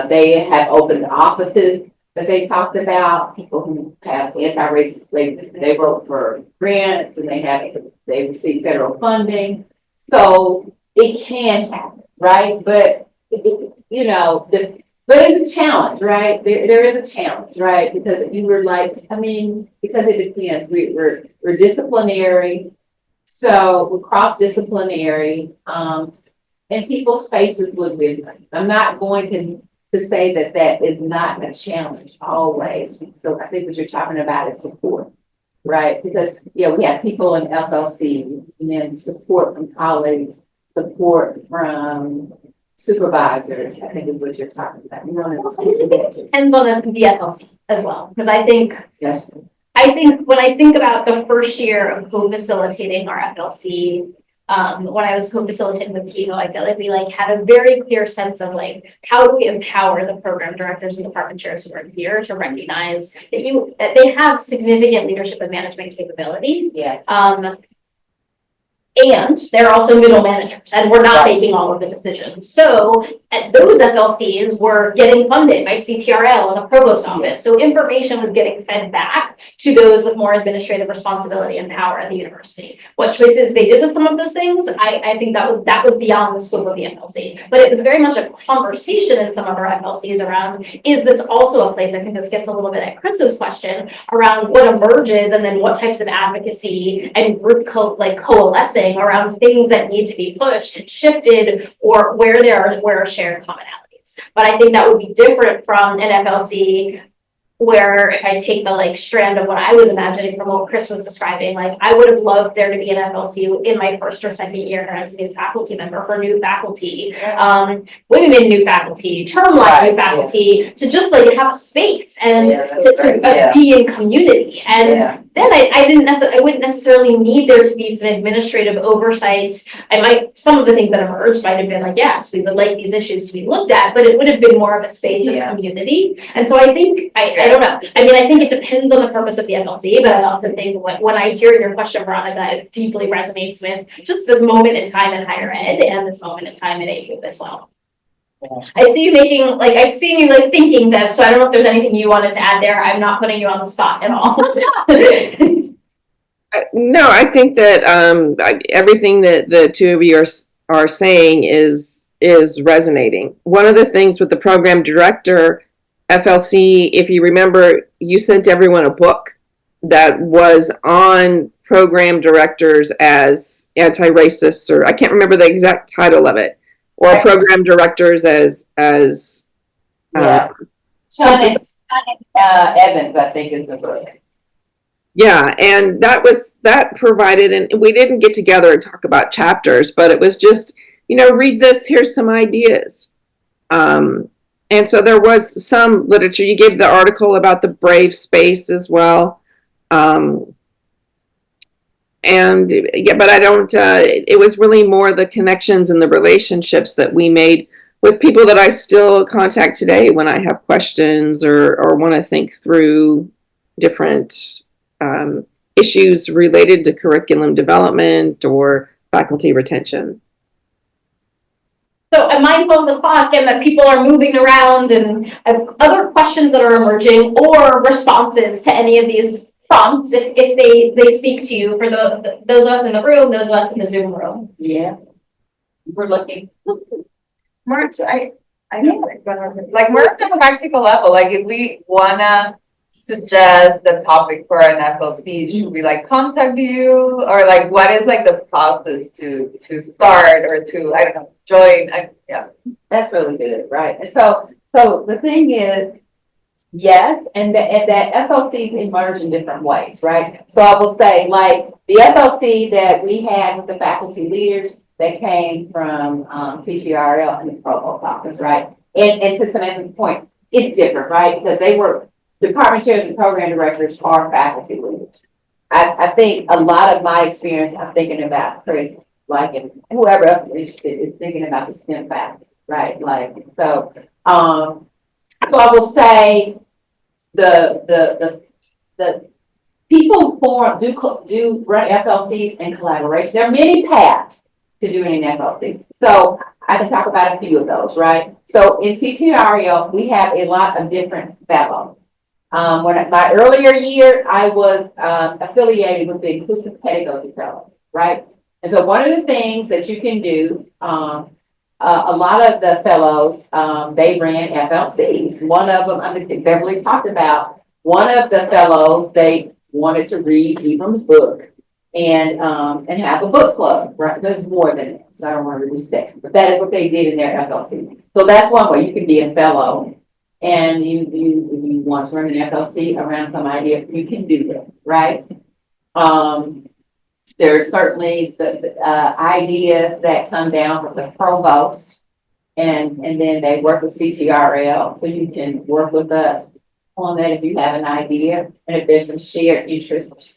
They have opened offices that they talked about, people who have anti-racist, they wrote for grants and they receive federal funding. So it can happen, right? But but it's a challenge, right? There is a challenge, right? Because you were because it depends. We're disciplinary, so we're cross-disciplinary, and people's spaces look different. I'm not going to say that is not a challenge always. So I think what you're talking about is support, right? Because we have people in FLC, and then support from colleagues, support from supervisors, I think is what you're talking about. It depends on the FLC as well, because I think Yes. when I think about the first year of co-facilitating our FLC, when I was co-facilitating with Kino, I felt like we had a very clear sense of how do we empower the program directors and department chairs who are here to recognize that they have significant leadership and management capability. Yeah. And they're also middle managers, and we're not making all of the decisions. So and those FLCs were getting funded by CTRL and the provost office. So information was getting fed back to those with more administrative responsibility and power at the university. What choices they did with some of those things, I think that was beyond the scope of the FLC. But it was very much a conversation in some of our FLCs around, is this also a place, I think this gets a little bit at Chris's question, around what emerges and then what types of advocacy and group coalescing around things that need to be pushed and shifted, or where there are shared commonalities. But I think that would be different from an FLC where if I take the strand of what I was imagining from what Chris was describing, I would have loved there to be an FLC in my first or second year as a new faculty member for new faculty, women in new faculty, term life new faculty, to just have a space and to be in community. And then I wouldn't necessarily need there to be some administrative oversight. Some of the things that emerged might have been yes, we would like these issues to be looked at, but it would have been more of a space of community. And so I think, I don't know. I mean, I think it depends on the purpose of the FLC, but I also think when I hear your question, Veronica, it deeply resonates with just this moment in time in higher ed and this moment in time in AU as well. I see you making, I've seen you thinking that, so I don't know if there's anything you wanted to add there. I'm not putting you on the spot at all. No, I think that everything that the two of you are saying is resonating. One of the things with the program director FLC, if you remember, you sent everyone a book that was on program directors as anti-racists, or I can't remember the exact title of it, or program directors as Evans, I think, is the book. Yeah, and that provided, and we didn't get together and talk about chapters, but it was just, read this, here's some ideas. And so there was some literature. You gave the article about the brave space as well. But I don't, it was really more the connections and the relationships that we made with people that I still contact today when I have questions or want to think through different issues related to curriculum development or faculty retention. So I'm mindful of the clock and that people are moving around, and I have other questions that are emerging or responses to any of these prompts if they speak to you, for those of us in the room, those of us in the Zoom room. Yeah. We're looking. March, I know, more from a practical level, if we wanna suggest the topic for an FLC, should we contact you, or what is the process to start or to, I don't know, join? Yeah, that's really good, right? And so the thing is, yes, and that FLCs emerge in different ways, right? So I will say, the FLC that we had with the faculty leaders that came from CTRL and the provost office, right? And to Samantha's point, it's different, right? Because they were department chairs and program directors are faculty leaders. I think a lot of my experience, I'm thinking about Chris, and whoever else is interested, is thinking about the STEM faculty, right? So I will say the people do run FLCs in collaboration. There are many paths to doing an FLC. So I can talk about a few of those, right? So in CTRL, we have a lot of different fellows. My earlier year, I was affiliated with the Inclusive Pedagogy Fellows, right? And so one of the things that you can do, a lot of the fellows, they ran FLCs. One of them, I think Beverly talked about, one of the fellows, they wanted to read Ibram's book and have a book club, right? There's more than that, so I don't want to mistake, but that is what they did in their FLC. So that's one way you can be a fellow, and you want to run an FLC around some idea, you can do that, right? There's certainly the ideas that come down from the provost, and then they work with CTRL, so you can work with us on that if you have an idea, and if there's some shared interest,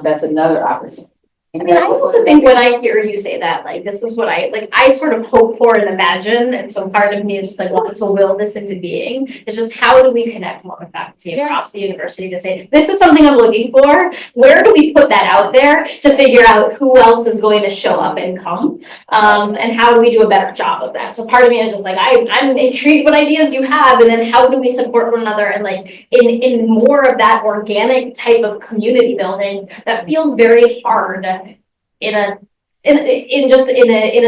that's another opportunity. I mean, I also think when I hear you say that, like, this is what I sort of hope for and imagine, and so part of me is just like wanting to will this into being. It's just how do we connect more with faculty across the university to say, this is something I'm looking for. Where do we put that out there to figure out who else is going to show up and come? And how do we do a better job of that? So part of me is just like, I'm intrigued what ideas you have, and then how do we support one another, and like in more of that organic type of community building that feels very hard in a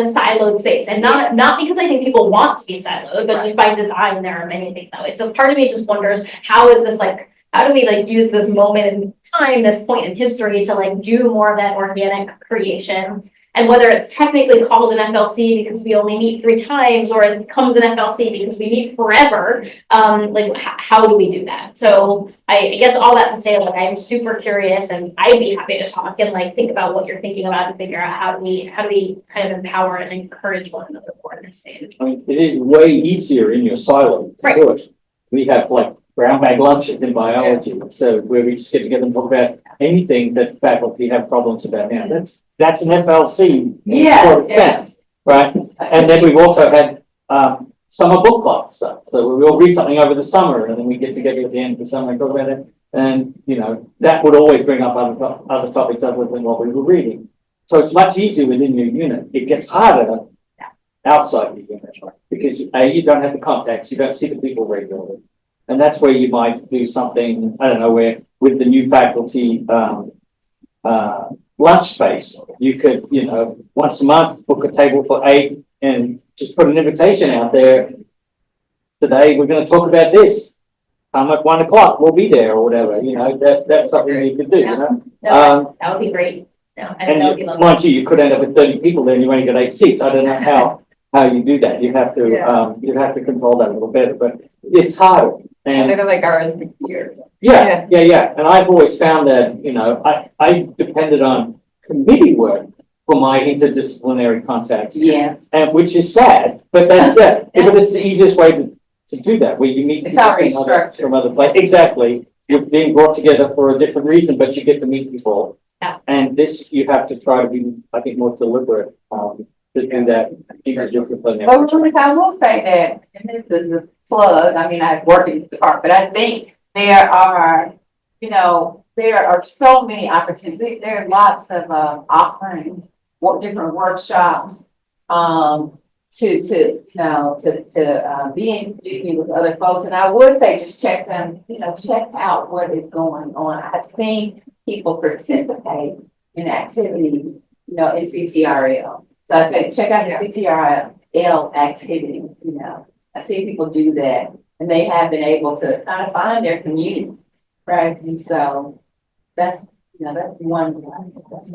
siloed space, and not because I think people want to be siloed, but just by design there are many things that way. So part of me just wonders, how is this like, how do we like use this moment in time, this point in history to like do more of that organic creation? And whether it's technically called an FLC because we only meet 3 times, or it becomes an FLC because we meet forever, like how do we do that? So I guess all that to say, like, I'm super curious, and I'd be happy to talk and like think about what you're thinking about and figure out how do we kind of empower and encourage one another more in this stage. I mean, it is way easier in your silo to do it. We have like brown bag lunches in biology, so where we just get together and talk about anything that faculty have problems about. Now that's an FLC, right? And then we've also had summer book club stuff. So we all read something over the summer, and then we get together at the end of the summer and talk about it. And you know, that would always bring up other topics other than what we were reading. So it's much easier within your unit. It gets harder outside your unit because you don't have the contacts, you don't see the people regularly. And that's where you might do something, I don't know, where with the new faculty lunch space, you could, you know, once a month book a table for 8 and just put an invitation out there. Today we're going to talk about this. Come at 1 o'clock, we'll be there or whatever. You know, that's something you could do. You know, that would be great. No, and mind you could end up with 30 people there, and you only get 8 seats. I don't know how you do that. You have to control that a little better, but it's hard. And they're like ours here. Yeah. And I've always found that, you know, I depended on committee work for my interdisciplinary contacts. Yeah. And which is sad, but that's it. But it's the easiest way to do that, where you meet people from other places. Exactly. You're being brought together for a different reason, but you get to meet people. Yeah. And this, you have to try to be, I think, more deliberate to do that interdisciplinary. But I will say that, and this is a plug, I mean, I work in this department, but I think there are, you know, there are so many opportunities. There are lots of offerings, different workshops, to be in with other folks. And I would say just check them, you know, check out what is going on. I've seen people participate in activities, you know, in CTRL. So I think check out the CTRL activity, you know. I see people do that, and they have been able to kind of find their community, right? And so that's one.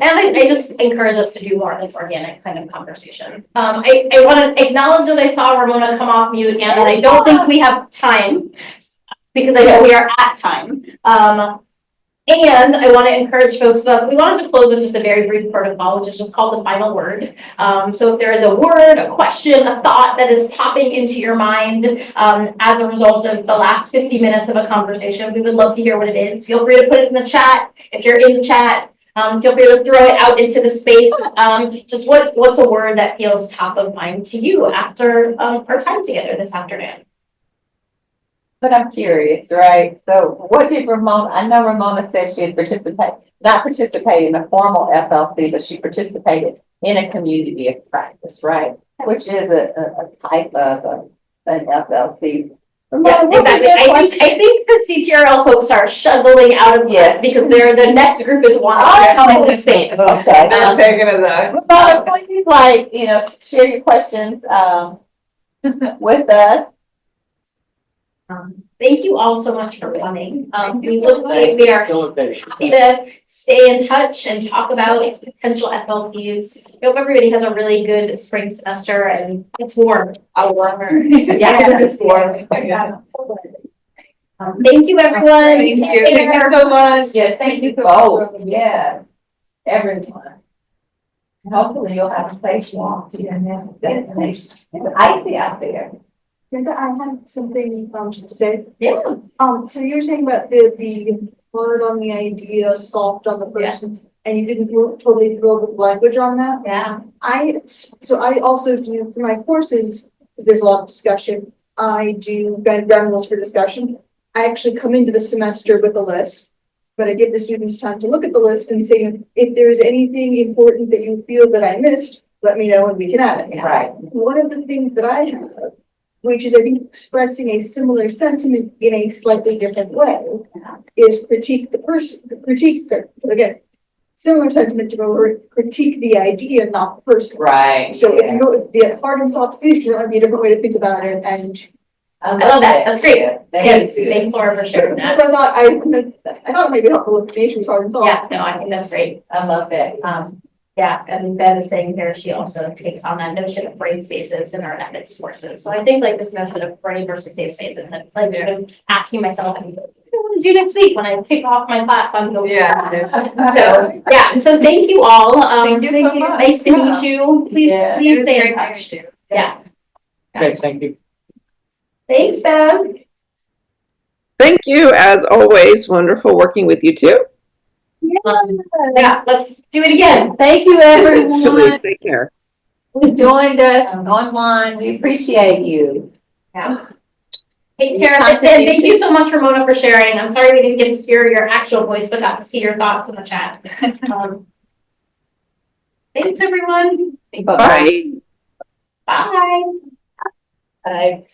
And I just encourage us to do more of this organic kind of conversation. I want to acknowledge that I saw Ramona come off mute again, and I don't think we have time because I know we are at time. And I want to encourage folks that we wanted to close with just a very brief protocol, which is just called the final word. So if there is a word, a question, a thought that is popping into your mind as a result of the last 50 minutes of a conversation, we would love to hear what it is. Feel free to put it in the chat. If you're in the chat, feel free to throw it out into the space. Just what's a word that feels top of mind to you after our time together this afternoon? But I'm curious, right? So what did Ramona, I know Ramona said she had not participated in a formal FLC, but she participated in a community of practice, right? Which is a type of an FLC. Yeah, exactly. I think the CTRL folks are shuttling out of this because they're the next group is wanting to come into space. Okay. They're taking us out. Ramona, please, like, you know, share your questions with us. Thank you all so much for coming. We look like we are happy to stay in touch and talk about potential FLCs. I hope everybody has a really good spring semester and it's warm. Yeah, it's warm. Thank you, everyone. Thank you so much. Yes, thank you both. Yeah, everyone. Hopefully you'll have a safe walk to your next destination. It's icy out there. Linda, I had something to say. Yeah. So you were saying about the word on the idea, soft on the person. and you didn't totally thrilled with the language on that. Yeah. So I also do, for my courses, there's a lot of discussion. I do ground rules for discussion. I actually come into the semester with a list, but I give the students time to look at the list and say, if there's anything important that you feel that I missed, let me know and we can add it. Right. One of the things that I have, which is I think expressing a similar sentiment in a slightly different way, is critique the person, again, similar sentiment to critique the idea, not the person. Right. So if you go the hard and soft position, that might be a different way to think about it. And I love that. That's great. Thanks. Thanks, Laura, for sharing that's that. what I thought it might be helpful information was hard and soft. Yeah, no, I think that's great. I love that. Yeah, and Ben is saying here, she also takes on that notion of brain spaces in our ethics courses. So I think like this notion of brain versus safe spaces, and like I'm asking myself, what do I want to do next week when I kick off my class on the So yeah, so thank you all. Thank you so much. Nice to meet you. Please stay in touch. Yes. Okay, thank you. Thanks, Ben. Thank you, as always. Wonderful working with you too. Yeah, let's do it again. Thank you, everyone. Take care. Who joined us online. We appreciate you. Yeah. Take care. And thank you so much, Ramona, for sharing. I'm sorry we didn't get to hear your actual voice, but got to see your thoughts in the chat. Thanks, everyone. Bye. Bye. Bye.